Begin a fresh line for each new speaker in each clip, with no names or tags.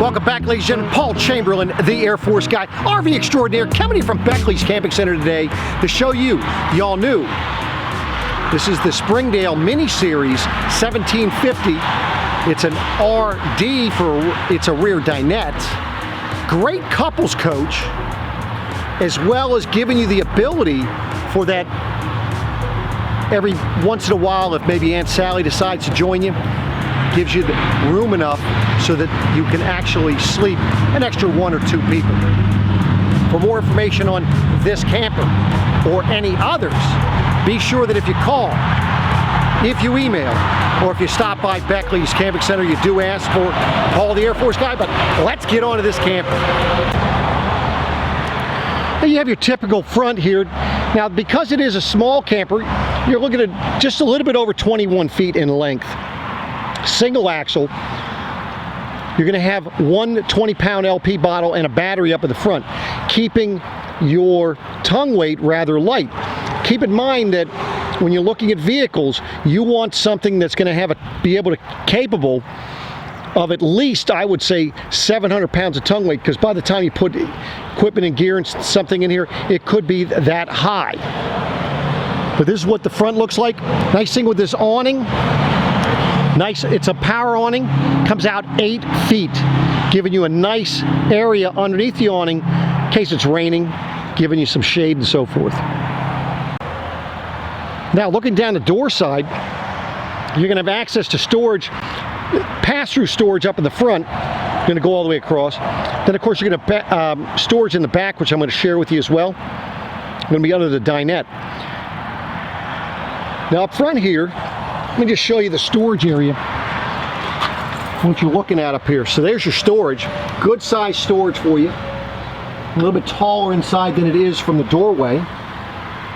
Welcome back, ladies and gentlemen. Paul Chamberlain, the Air Force guy, RV extraordinaire, coming in from Beckley's Camping Center today to show you the all-new. This is the Springdale Mini Series 1750. It's an RD it's a rear dinette. Great couples coach, as well as giving you the ability for that every once in a while, if maybe Aunt Sally decides to join you, gives you the room enough so that you can actually sleep an extra 1 or 2 people. For more information on this camper or any others, be sure that if you call, if you email, or if you stop by Beckley's Camping Center, you do ask for Paul the Air Force guy. But let's get on to this camper. Now you have your typical front here. Now, because it is a small camper, you're looking at just a little bit over 21 feet in length. Single axle. You're going to have one 20-pound LP bottle and a battery up at the front, keeping your tongue weight rather light. Keep in mind that when you're looking at vehicles, you want something that's going to be capable of at least, I would say, 700 pounds of tongue weight, because by the time you put equipment and gear and something in here, it could be that high. But this is what the front looks like. Nice thing with this awning. Nice, it's a power awning, comes out 8 feet, giving you a nice area underneath the awning in case it's raining, giving you some shade and so forth. Now, looking down the door side, you're going to have access to storage, pass-through storage up in the front, going to go all the way across. Then, of course, you're going to storage in the back, which I'm going to share with you as well. Going to be under the dinette. Now, up front here, let me just show you the storage area, what you're looking at up here. So there's your storage, good size storage for you. A little bit taller inside than it is from the doorway.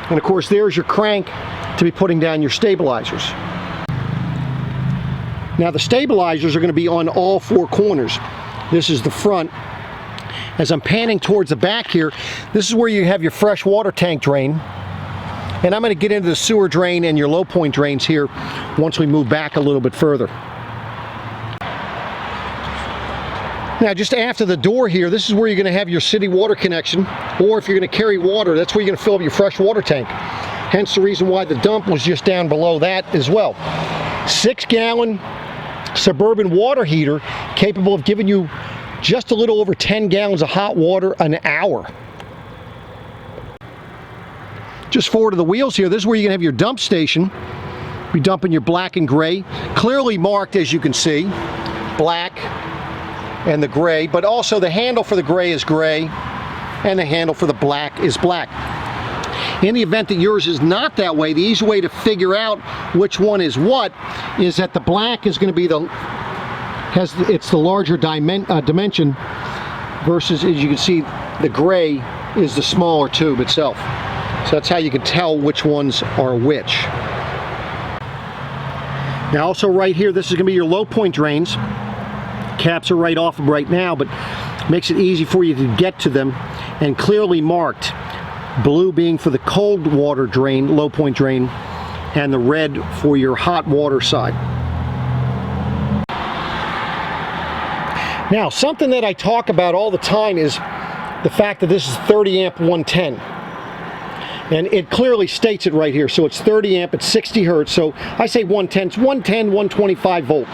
And of course, there's your crank to be putting down your stabilizers. Now the stabilizers are going to be on all 4 corners. This is the front. As I'm panning towards the back here, this is where you have your fresh water tank drain. And I'm going to get into the sewer drain and your low point drains here once we move back a little bit further. Now, just after the door here, this is where you're going to have your city water connection, or if you're going to carry water, that's where you're going to fill up your fresh water tank. Hence the reason why the dump was just down below that as well. 6-gallon Suburban water heater capable of giving you just a little over 10 gallons of hot water an hour. Just forward of the wheels here, this is where you're going to have your dump station. You're dumping your black and gray, clearly marked as you can see, black and the gray, but also the handle for the gray is gray and the handle for the black is black. In the event that yours is not that way, the easy way to figure out which one is what is that the black is going to be it's the larger dimension versus, as you can see, the gray is the smaller tube itself. So that's how you can tell which ones are which. Now also right here, this is going to be your low point drains. Caps are right off them right now, but makes it easy for you to get to them, and clearly marked. Blue being for the cold water drain, low point drain, and the red for your hot water side. Now, something that I talk about all the time is the fact that this is 30 amp 110. And it clearly states it right here. So it's 30 amp, it's 60 hertz. So I say 110, it's 110, 125 volt.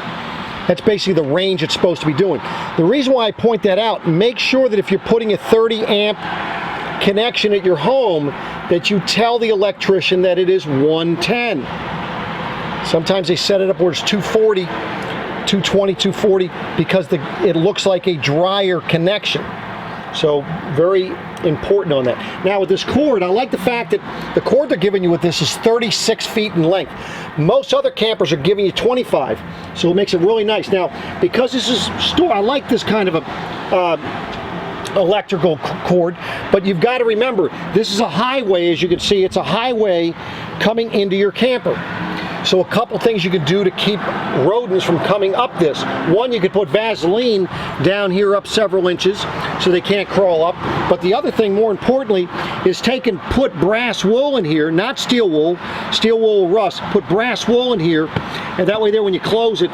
That's basically the range it's supposed to be doing. The reason why I point that out, make sure that if you're putting a 30 amp connection at your home, that you tell the electrician that it is 110. Sometimes they set it up where it's 240, 220, 240, because it looks like a drier connection. So very important on that. Now with this cord, I like the fact that the cord they're giving you with this is 36 feet in length. Most other campers are giving you 25, so it makes it really nice. Now, because this is I like this kind of a electrical cord, but you've got to remember, this is a highway. As you can see, it's a highway coming into your camper. So a couple things you could do to keep rodents from coming up this. One, you could put Vaseline down here up several inches so they can't crawl up. But the other thing, more importantly, is put brass wool in here, not steel wool. Steel wool will rust. Put brass wool in here, and that way there when you close it,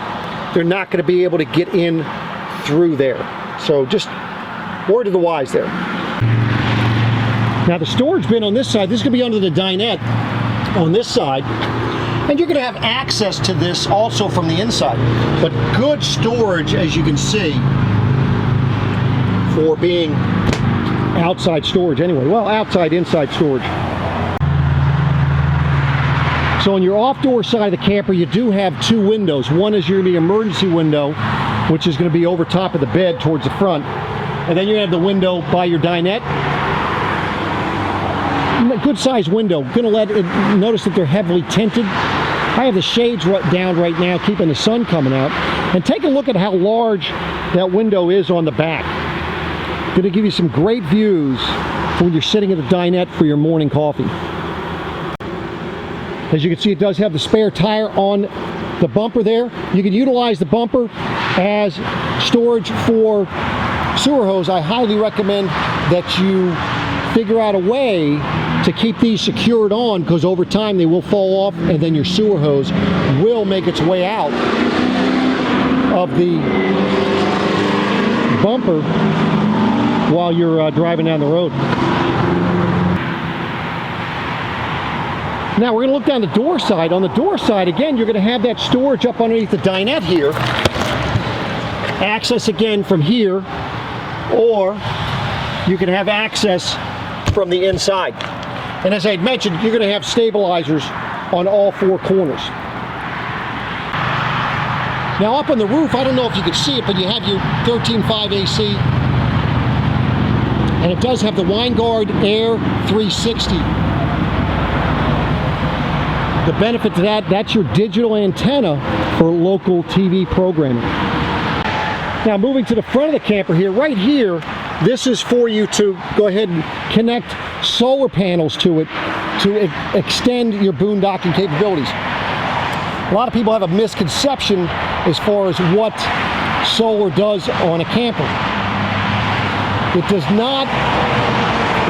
they're not going to be able to get in through there. So just word to the wise there. Now the storage bin on this side, this is going to be under the dinette on this side. And you're going to have access to this also from the inside. But good storage, as you can see, for being outside storage anyway. Well, outside, inside storage. So on your off-door side of the camper, you do have two windows. One is your emergency window, which is going to be over top of the bed towards the front. And then you have the window by your dinette. Good sized window. Going to let it, notice that they're heavily tinted. I have the shades down right now, keeping the sun coming out. And take a look at how large that window is on the back. Going to give you some great views when you're sitting at the dinette for your morning coffee. As you can see, it does have the spare tire on the bumper there. You can utilize the bumper as storage for sewer hose. I highly recommend that you figure out a way to keep these secured on, because over time they will fall off and then your sewer hose will make its way out of the bumper while you're driving down the road. Now we're going to look down the door side. On the door side, again, you're going to have that storage up underneath the dinette here. Access again from here, or you can have access from the inside. And as I had mentioned, you're going to have stabilizers on all four corners. Now up on the roof, I don't know if you can see it, but you have your 13.5 AC. And it does have the Winegard Air 360. The benefit to that, that's your digital antenna for local TV programming. Now moving to the front of the camper here, right here, this is for you to go ahead and connect solar panels to it to extend your boondocking capabilities. A lot of people have a misconception as far as what solar does on a camper. It does not,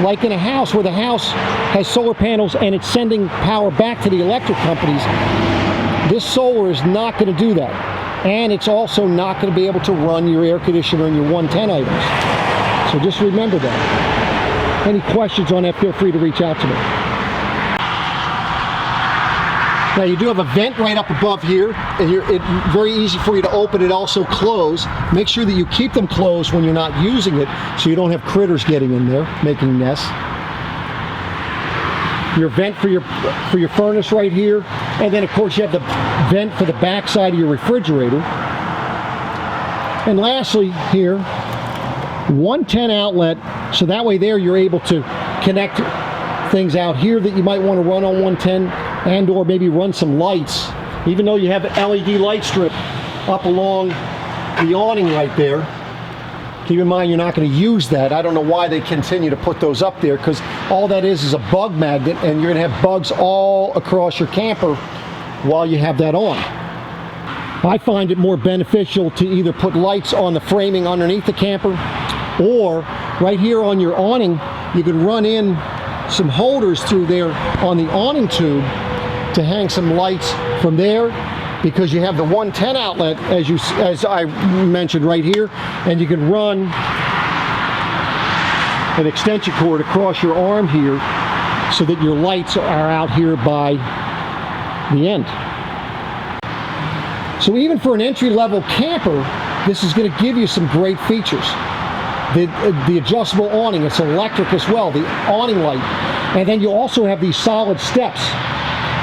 like in a house where the house has solar panels and it's sending power back to the electric companies, this solar is not going to do that. And it's also not going to be able to run your air conditioner and your 110 items. So just remember that. Any questions on that, feel free to reach out to me. Now you do have a vent right up above here, and it's very easy for you to open it, also close. Make sure that you keep them closed when you're not using it, so you don't have critters getting in there, making nests. Your vent for your furnace right here, and then of course you have the vent for the back side of your refrigerator. And lastly here, 110 outlet, so that way there you're able to connect things out here that you might want to run on 110, and or maybe run some lights. Even though you have an LED light strip up along the awning right there, keep in mind you're not going to use that. I don't know why they continue to put those up there, because all that is a bug magnet, and you're going to have bugs all across your camper while you have that on. I find it more beneficial to either put lights on the framing underneath the camper, or right here on your awning, you can run in some holders through there on the awning tube to hang some lights from there, because you have the 110 outlet, as I mentioned right here, and you can run an extension cord across your arm here so that your lights are out here by the end. So even for an entry-level camper, this is going to give you some great features. The adjustable awning, it's electric as well, the awning light, and then you also have these solid steps.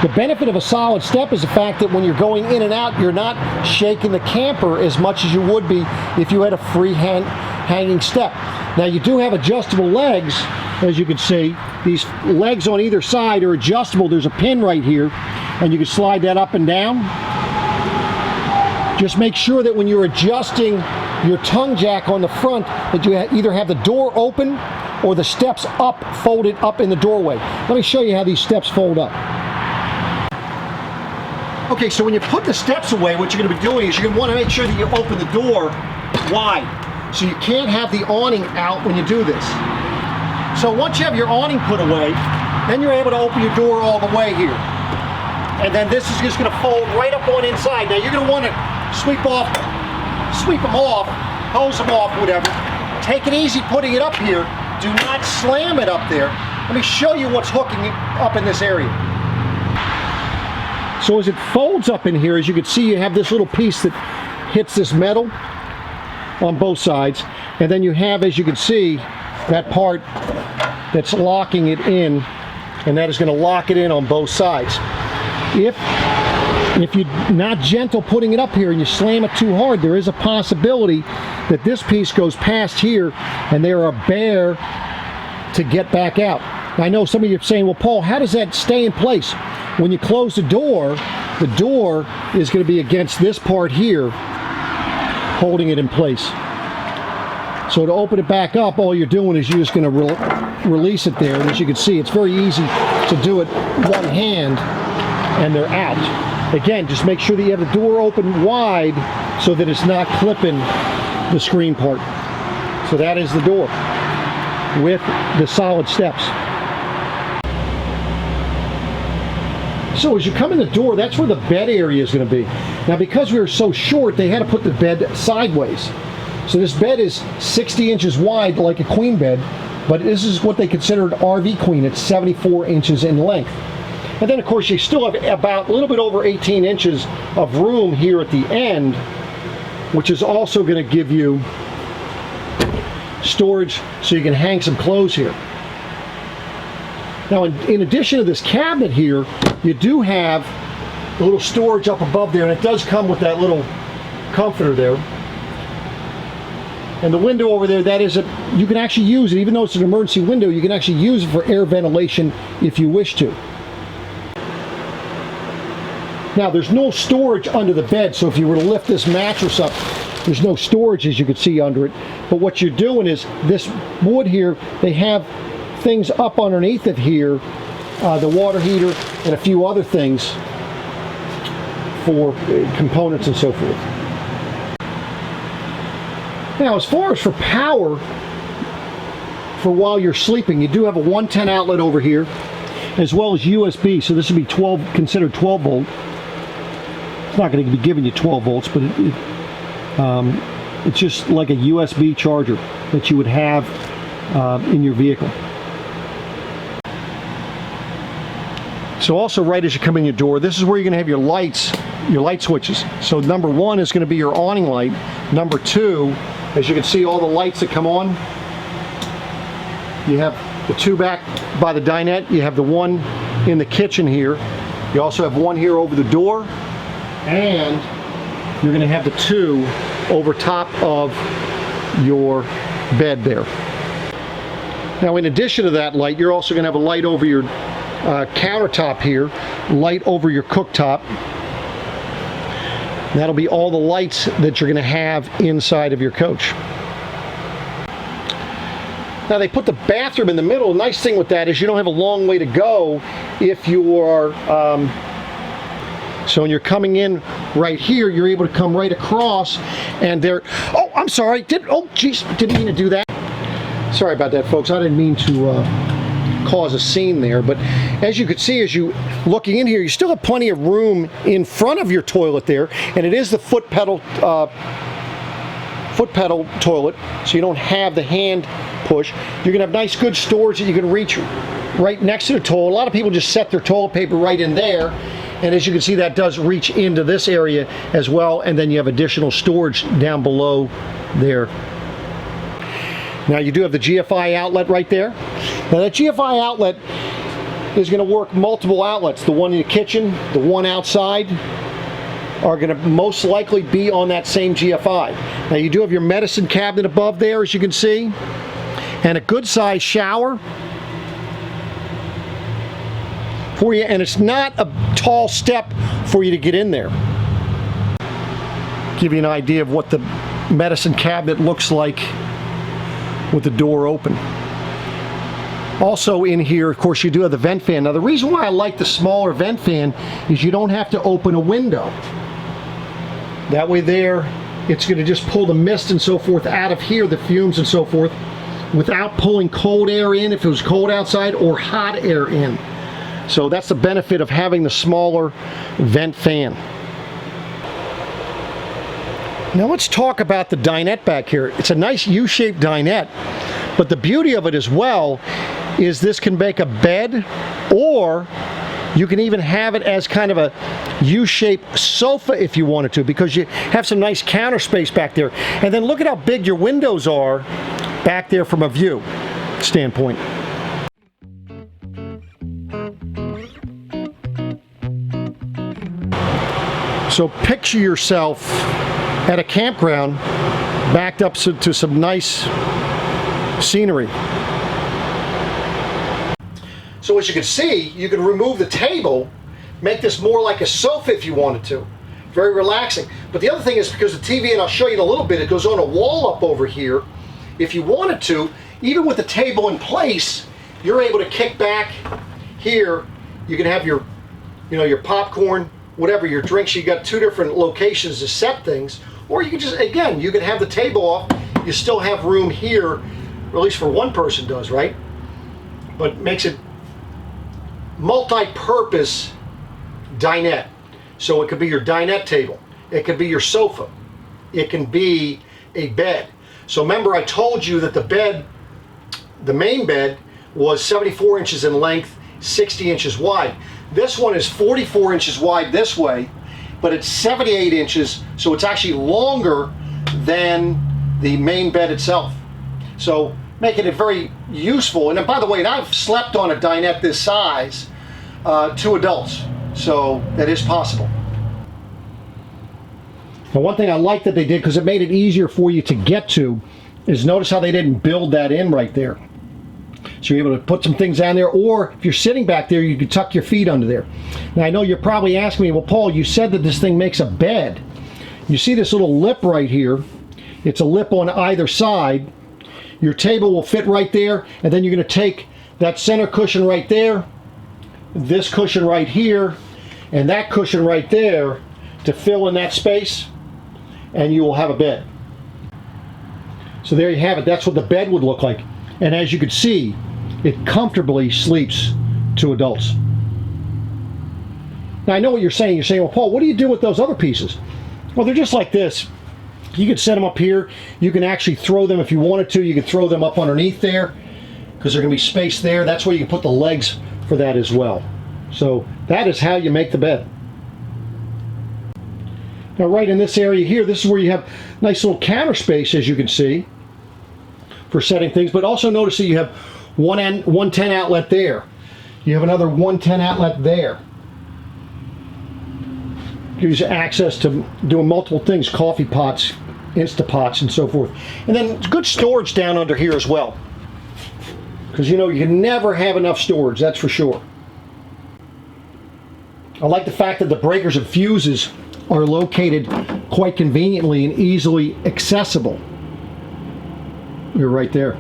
The benefit of a solid step is the fact that when you're going in and out, you're not shaking the camper as much as you would be if you had a free hanging step. Now you do have adjustable legs, as you can see. These legs on either side are adjustable. There's a pin right here, and you can slide that up and down. Just make sure that when you're adjusting your tongue jack on the front, that you either have the door open or the steps up, folded up in the doorway. Let me show you how these steps fold up. Okay, so when you put the steps away, what you're going to be doing is you're going to want to make sure that you open the door wide. So you can't have the awning out when you do this. So once you have your awning put away, then you're able to open your door all the way here. And then this is just going to fold right up on inside. Now you're going to want to sweep them off hose them off, whatever. Take it easy putting it up here. Do not slam it up there. Let me show you what's hooking it up in this area. So as it folds up in here, as you can see, you have this little piece that hits this metal on both sides, and then you have, as you can see, that part that's locking it in, and that is going to lock it in on both sides. If you're not gentle putting it up here and you slam it too hard, there is a possibility that this piece goes past here and they are bare to get back out. Now, I know some of you are saying, well, Paul, how does that stay in place? When you close the door is going to be against this part here, holding it in place. So to open it back up, all you're doing is you're just going to release it there. And as you can see, it's very easy to do it one hand and they're out. Again, just make sure that you have the door open wide so that it's not clipping the screen part. So that is the door with the solid steps. So as you come in the door, that's where the bed area is going to be. Now, because we were so short, they had to put the bed sideways. So this bed is 60 inches wide, like a queen bed, but this is what they consider an RV queen. It's 74 inches in length. And then, of course, you still have about a little bit over 18 inches of room here at the end, which is also going to give you storage so you can hang some clothes here. Now, in addition to this cabinet here, you do have a little storage up above there, and it does come with that little comforter there. And the window over there, that is you can actually use it, even though it's an emergency window, you can actually use it for air ventilation if you wish to. Now, there's no storage under the bed, so if you were to lift this mattress up, there's no storage, as you can see, under it. But what you're doing is, this wood here, they have things up underneath it here, the water heater and a few other things for components and so forth. Now, as far as for power, for while you're sleeping, you do have a 110 outlet over here, as well as USB, so this would be considered 12 volt. It's not going to be giving you 12 volts, but it's just like a USB charger that you would have in your vehicle. So also, right as you come in your door, this is where you're going to have your light switches. So number one is going to be your awning light. Number two, as you can see, all the lights that come on, you have the two back by the dinette, you have the one in the kitchen here, you also have one here over the door, and you're going to have the two over top of your bed there. Now, in addition to that light, you're also going to have a light over your countertop here, light over your cooktop. That'll be all the lights that you're going to have inside of your coach. Now, they put the bathroom in the middle. The nice thing with that is you don't have a long way to go if you are so when you're coming in right here, you're able to come right across, and there. Oh, I'm sorry. Didn't mean to do that. Sorry about that, folks. I didn't mean to cause a scene there, but as you can see, as you looking in here, you still have plenty of room in front of your toilet there, and it is the foot pedal toilet, so you don't have the hand push. You're gonna have nice, good storage that you can reach right next to the toilet. A lot of people just set their toilet paper right in there, and as you can see, that does reach into this area as well, and then you have additional storage down below there. Now, you do have the GFI outlet right there. Now, that GFI outlet is going to work multiple outlets. The one in the kitchen, the one outside, are going to most likely be on that same GFI. Now, you do have your medicine cabinet above there, as you can see, and a good size shower for you, and it's not a tall step for you to get in there. Give you an idea of what the medicine cabinet looks like with the door open. Also in here, of course, you do have the vent fan. Now, the reason why I like the smaller vent fan is you don't have to open a window. That way there, it's going to just pull the mist and so forth out of here, the fumes and so forth, without pulling cold air in if it was cold outside, or hot air in. So that's the benefit of having the smaller vent fan. Now let's talk about the dinette back here. It's a nice U-shaped dinette, but the beauty of it as well is this can make a bed, or you can even have it as kind of a U-shaped sofa if you wanted to, because you have some nice counter space back there. And then look at how big your windows are back there from a view standpoint. So picture yourself at a campground backed up to some nice scenery. So as you can see, you can remove the table, make this more like a sofa if you wanted to. Very relaxing. But the other thing is, because the TV, and I'll show you in a little bit, it goes on a wall up over here. If you wanted to, even with the table in place, you're able to kick back here. You can have your, your popcorn, whatever, your drinks. You got two different locations to set things. Or you can just, again, you can have the table off. You still have room here, or at least for one person does, right? But makes it multi-purpose dinette. So it could be your dinette table. It could be your sofa. It can be a bed. So remember, I told you that the bed, the main bed, was 74 inches in length, 60 inches wide. This one is 44 inches wide this way, but it's 78 inches, so it's actually longer than the main bed itself. So making it very useful. And then, by the way, and I've slept on a dinette this size, 2 adults, so that is possible. Now, one thing I like that they did, because it made it easier for you to get to, is notice how they didn't build that in right there. So you're able to put some things down there, or if you're sitting back there, you can tuck your feet under there. Now, I know you're probably asking me, well, Paul, you said that this thing makes a bed. You see this little lip right here? It's a lip on either side. Your table will fit right there, and then you're going to take that center cushion right there, this cushion right here, and that cushion right there to fill in that space, and you will have a bed. So there you have it. That's what the bed would look like. And as you can see, it comfortably sleeps 2 adults. Now, I know what you're saying. You're saying, well, Paul, what do you do with those other pieces? Well, they're just like this. You could set them up here. You can actually throw them, if you wanted to, you could throw them up underneath there, because they're going to be space there. That's where you can put the legs for that as well. So that is how you make the bed. Now, right in this area here, this is where you have nice little counter space, as you can see, for setting things. But also notice that you have 110 outlet there. You have another 110 outlet there. Gives you access to doing multiple things, coffee pots, Instapots, and so forth. And then good storage down under here as well, because you can never have enough storage, that's for sure. I like the fact that the breakers and fuses are located quite conveniently and easily accessible. You're right there.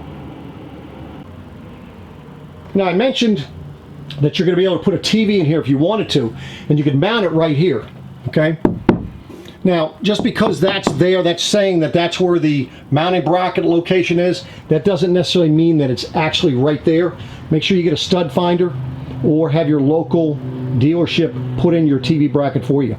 Now, I mentioned that you're going to be able to put a TV in here if you wanted to, and you can mount it right here. Okay? Now, just because that's there, that's saying that that's where the mounting bracket location is, that doesn't necessarily mean that it's actually right there. Make sure you get a stud finder or have your local dealership put in your TV bracket for you.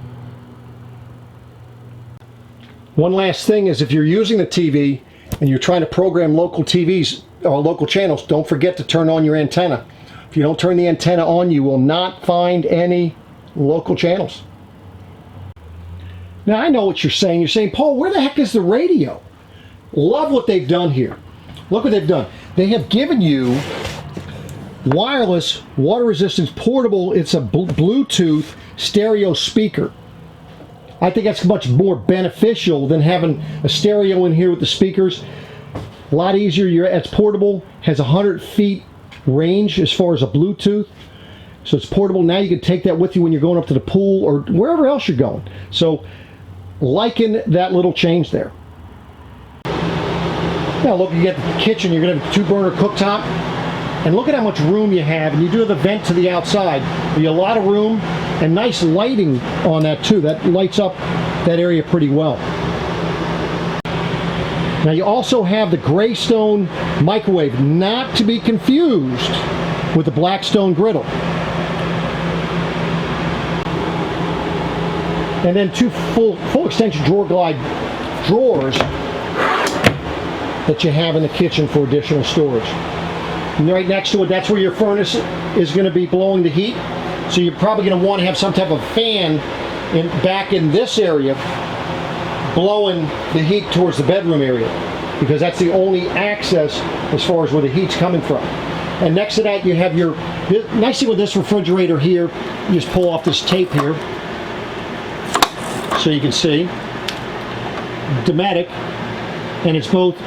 One last thing is, if you're using the TV and you're trying to program local TVs or local channels, don't forget to turn on your antenna. If you don't turn the antenna on, you will not find any local channels. Now, I know what you're saying. You're saying, Paul, where the heck is the radio? Love what they've done here. Look what they've done. They have given you wireless, water resistance, portable. It's a Bluetooth stereo speaker. I think that's much more beneficial than having a stereo in here with the speakers. A lot easier. It's portable, has 100 feet range as far as a Bluetooth. So it's portable. Now you can take that with you when you're going up to the pool or wherever else you're going. So liking that little change there. Now look, you get the kitchen. You're going to have a 2-burner cooktop. And look at how much room you have. And you do have the vent to the outside. But you have a lot of room and nice lighting on that too. That lights up that area pretty well. Now you also have the Greystone Microwave, not to be confused with the Blackstone griddle. And then 2 full extension drawer drawers that you have in the kitchen for additional storage. And right next to it, that's where your furnace is going to be blowing the heat. So you're probably going to want to have some type of fan back in this area blowing the heat towards the bedroom area, because that's the only access as far as where the heat's coming from. And next to that, you have your, nice thing with this refrigerator here, you just pull off this tape here so you can see. Dometic, and it's both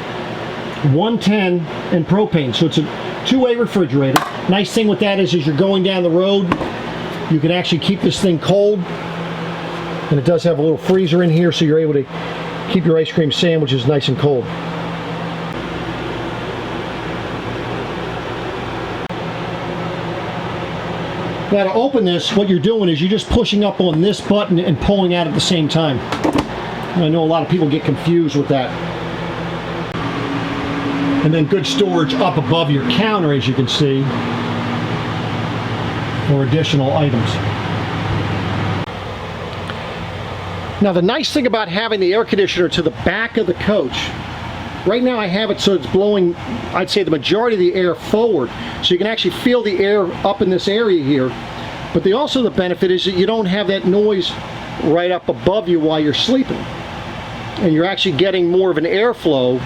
110 and propane, so it's a two-way refrigerator. Nice thing with that is as you're going down the road, you can actually keep this thing cold, and it does have a little freezer in here, so you're able to keep your ice cream sandwiches nice and cold. Now to open this, what you're doing is you're just pushing up on this button and pulling out at the same time. I know a lot of people get confused with that. And then good storage up above your counter, as you can see, for additional items. Now the nice thing about having the air conditioner to the back of the coach, right now I have it so it's blowing, I'd say, the majority of the air forward, so you can actually feel the air up in this area here. But the benefit is that you don't have that noise right up above you while you're sleeping, and you're actually getting more of an airflow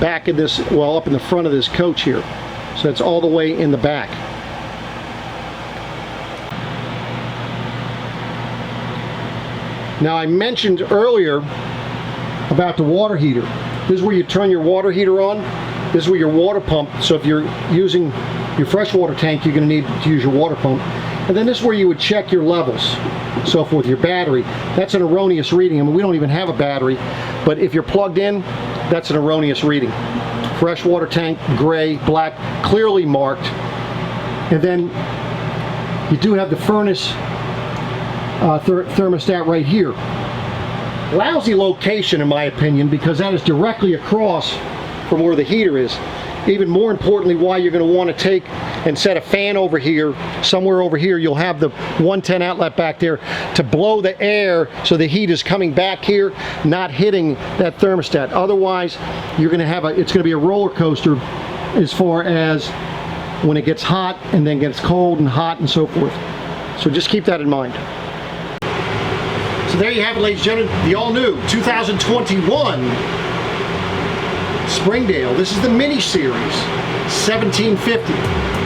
back in this, well, up in the front of this coach here. So that's all the way in the back. Now I mentioned earlier about the water heater. This is where you turn your water heater on. This is where your water pump, so if you're using your freshwater tank, you're going to need to use your water pump. And then this is where you would check your levels. So with your battery, that's an erroneous reading. I mean, we don't even have a battery, but if you're plugged in, that's an erroneous reading. Freshwater tank, gray, black, clearly marked. And then you do have the furnace thermostat right here. Lousy location in my opinion, because that is directly across from where the heater is. Even more importantly, why you're going to want to take and set a fan over here, somewhere over here. You'll have the 110 outlet back there to blow the air so the heat is coming back here, not hitting that thermostat. Otherwise, you're going to have it's going to be a roller coaster as far as when it gets hot and then gets cold and hot and so forth. So just keep that in mind. So there you have it, ladies and gentlemen, the all-new 2021 Springdale. This is the Mini Series 1750.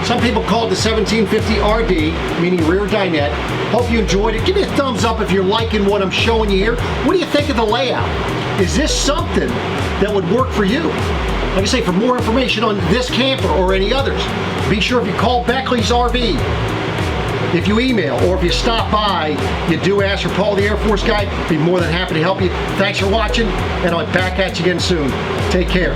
Some people call it the 1750 RD, meaning rear dinette. Hope you enjoyed it. Give me a thumbs up if you're liking what I'm showing you here. What do you think of the layout? Is this something that would work for you? Like I say, for more information on this camper or any others, be sure if you call Beckley's RV, if you email, or if you stop by, you do ask for Paul the Air Force guy, be more than happy to help you. Thanks for watching, and I'll be back at you again soon. Take care.